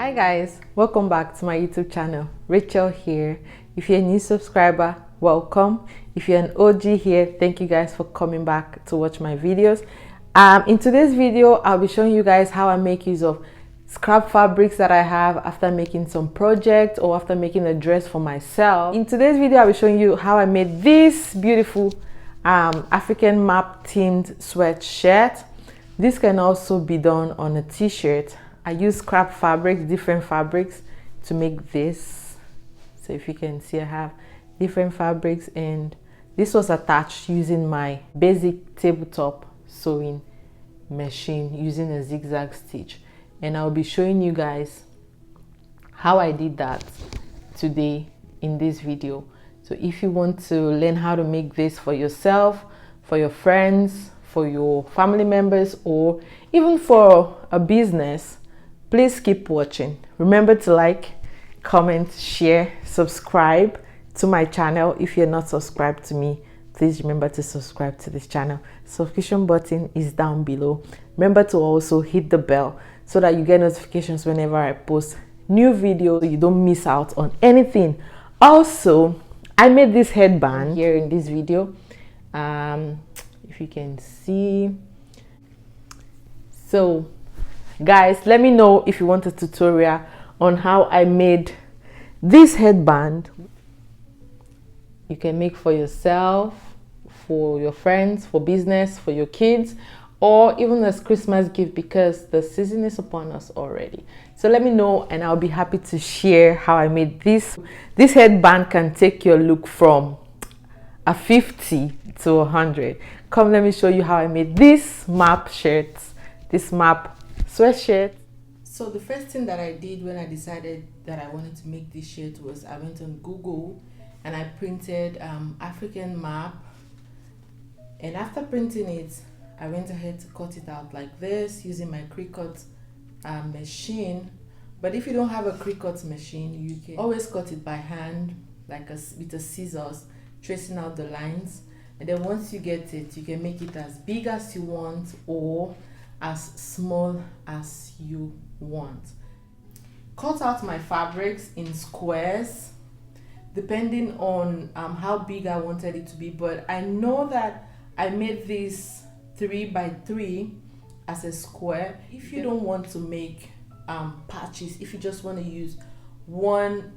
Hi guys, welcome back to my YouTube channel. Rachel here. If you're a new subscriber, welcome. If you're an OG here, thank you guys for coming back to watch my videos. In today's video, I'll be showing you guys how I make use of scrap fabrics that I have after making some project or after making a dress for myself. In today's video, I'll be showing you how I made this beautiful African map themed sweatshirt. This can also be done on a t-shirt. I use scrap fabrics, different fabrics to make this. So if you can see, I have different fabrics, and this was attached using my basic tabletop sewing machine using a zigzag stitch. And I'll be showing you guys how I did that today in this video. So if you want to learn how to make this for yourself, for your friends, for your family members, or even for a business, please keep watching. Remember to like, comment, share, subscribe to my channel. If you're not subscribed to me, please remember to subscribe to this channel. Subscription button is down below. Remember to also hit the bell so that you get notifications whenever I post new videos, so you don't miss out on anything. Also, I made this headband here in this video. If you can see. So guys, let me know if you want a tutorial on how I made this headband. You can make for yourself, for your friends, for business, for your kids, or even as Christmas gift, because the season is upon us already. So let me know and I'll be happy to share how I made this. This headband can take your look from a 50 to 100. Come, let me show you how I made this map shirt, this map sweatshirt. So the first thing that I did when I decided that I wanted to make this shirt was I went on Google and I printed African map, and after printing it, I went ahead to cut it out like this using my Cricut machine. But if you don't have a Cricut machine, you can always cut it by hand, like with a scissors, tracing out the lines. And then once you get it, you can make it as big as you want or as small as you want. Cut out my fabrics in squares depending on how big I wanted it to be, but I know that I made this 3 by 3 as a square. If you don't want to make patches, if you just want to use one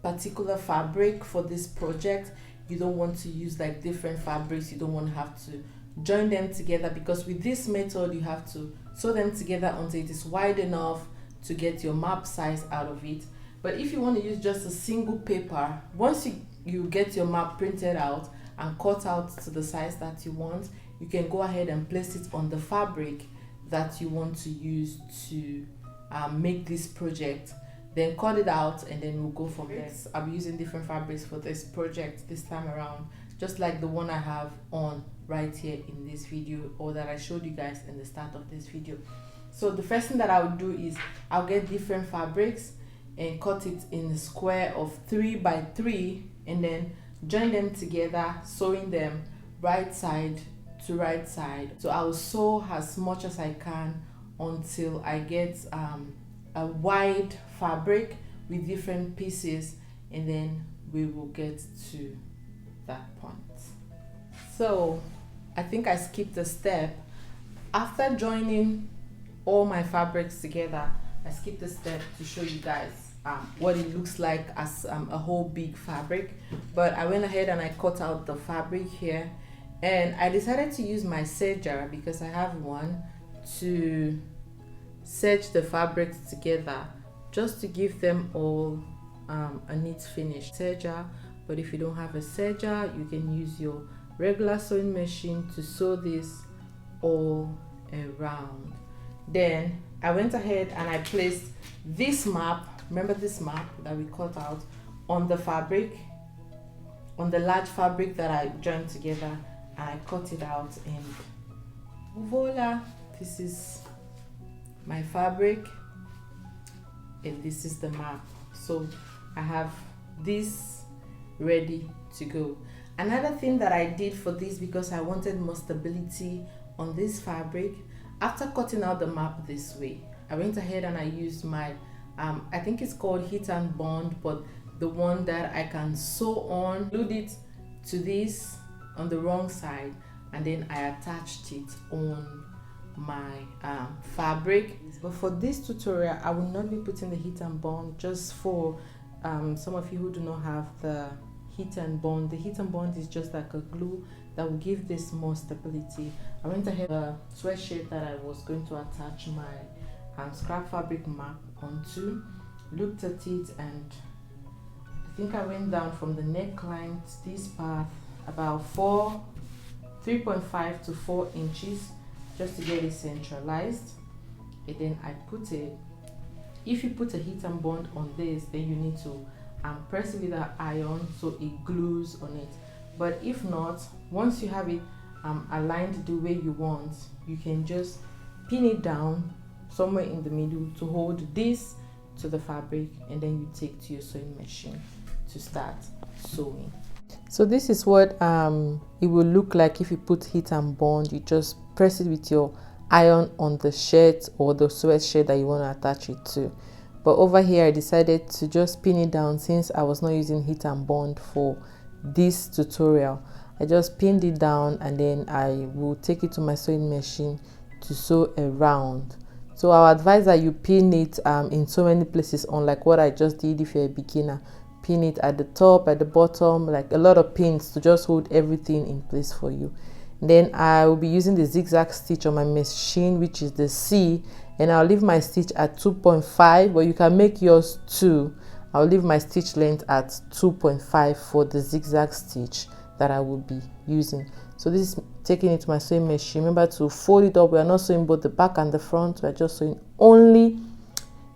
particular fabric for this project, you don't want to use like different fabrics, you don't want to have to join them together, because with this method you have to sew them together until it is wide enough to get your map size out of it. But if you want to use just a single paper, once you get your map printed out and cut out to the size that you want, you can go ahead and place it on the fabric that you want to use to make this project. Then cut it out and then we'll go from there. I'll be using different fabrics for this project this time around, just like the one I have on right here in this video, or that I showed you guys in the start of this video. So the first thing that I would do is I'll get different fabrics and cut it in a square of 3 by 3 and then join them together, sewing them right side to right side. So I'll sew as much as I can until I get a wide fabric with different pieces, and then we will get to that point. So I think I skipped a step. After joining all my fabrics together, I skipped a step to show you guys what it looks like as a whole big fabric. But I went ahead and I cut out the fabric here, and I decided to use my serger, because I have one, to serge the fabrics together just to give them all a neat finish. Serger, but if you don't have a serger, you can use your regular sewing machine to sew this all around. Then I went ahead and I placed this map, remember this map that we cut out, on the fabric, on the large fabric that I joined together, and I cut it out, and voila, this is my fabric and this is the map. So I have this ready to go. Another thing that I did for this, because I wanted more stability on this fabric, after cutting out the map this way, I went ahead and I used my I think it's called heat and bond, but the one that I can sew on, glued it to this on the wrong side, and then I attached it on my fabric. But for this tutorial, I will not be putting the heat and bond, just for some of you who do not have the heat and bond. The heat and bond is just like a glue that will give this more stability. I went ahead with the sweatshirt that I was going to attach my scrap fabric map onto, looked at it, and I think I went down from the neckline to this part about 3.5 to 4 inches just to get it centralized. And then I put it, if you put a heat and bond on this, then you need to press it with an iron so it glues on it. But if not, once you have it aligned the way you want, you can just pin it down somewhere in the middle to hold this to the fabric, and then you take to your sewing machine to start sewing. So this is what it will look like if you put heat and bond. You just press it with your iron on the shirt or the sweatshirt that you want to attach it to. But over here I decided to just pin it down, since I was not using heat and bond for this tutorial. I just pinned it down, and then I will take it to my sewing machine to sew around. So I would advise that you pin it in so many places, unlike what I just did. If you're a beginner, pin it at the top, at the bottom, like a lot of pins to just hold everything in place for you. And then I will be using the zigzag stitch on my machine, which is the C, and I'll leave my stitch at 2.5, but you can make yours 2. I'll leave my stitch length at 2.5 for the zigzag stitch that I will be using. So this is taking it to my sewing machine. Remember to fold it up. We are not sewing both the back and the front. We are just sewing only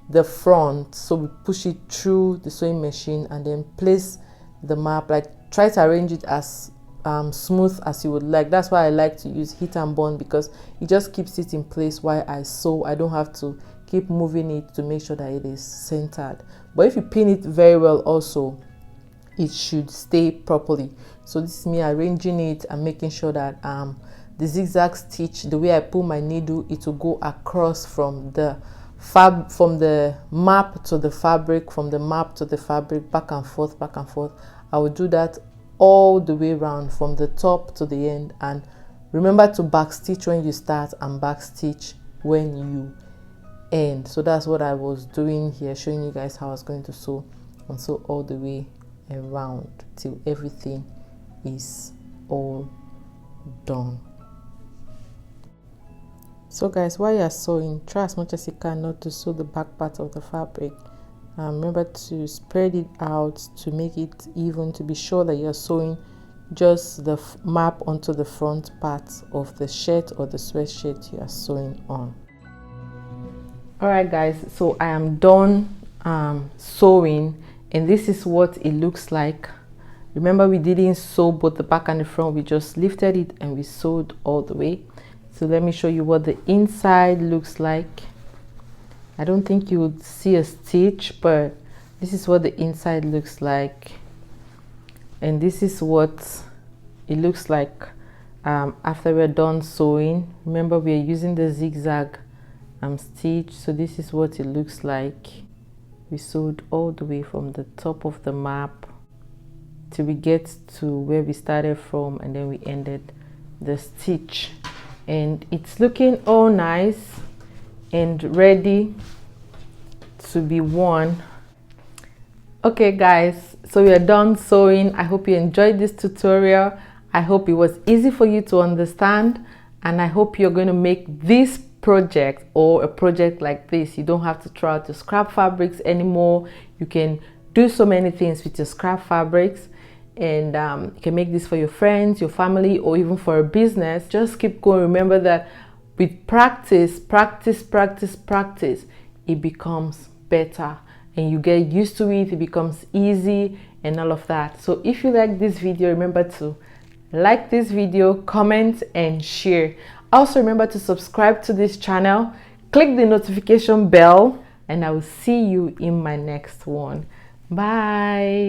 the front. So we push it through the sewing machine and then place the map. Like, try to arrange it as smooth as you would like. That's why I like to use heat and bond, because it just keeps it in place while I sew. I don't have to keep moving it to make sure that it is centered. But if you pin it very well also, it should stay properly. So this is me arranging it and making sure that the zigzag stitch, the way I pull my needle, it will go across from the map to the fabric, from the map to the fabric, back and forth, back and forth. I will do that all the way around from the top to the end. And remember to back stitch when you start and back stitch when you end. So that's what I was doing here, showing you guys how I was going to sew, and sew all the way around till everything is all done. So guys, while you're sewing, try as much as you can not to sew the back part of the fabric. Remember to spread it out to make it even, to be sure that you're sewing just the map onto the front part of the shirt or the sweatshirt you are sewing on. Alright guys, so I am done sewing, and this is what it looks like. Remember, we didn't sew both the back and the front, we just lifted it and we sewed all the way. So let me show you what the inside looks like. I don't think you would see a stitch, but this is what the inside looks like, and this is what it looks like after we're done sewing. Remember, we are using the zigzag stitch, so this is what it looks like. We sewed all the way from the top of the map till we get to where we started from, and then we ended the stitch, and it's looking all nice and ready to be worn. Okay guys, so we are done sewing. I hope you enjoyed this tutorial. I hope it was easy for you to understand, and I hope you're going to make this project, or a project like this. You don't have to throw out your scrap fabrics anymore. You can do so many things with your scrap fabrics, and you can make this for your friends, your family, or even for a business. Just keep going. Remember that with practice, it becomes better, and you get used to it. It becomes easy and all of that. So if you like this video, remember to like this video, comment and share. Also remember to subscribe to this channel, click the notification bell, and I will see you in my next one. Bye.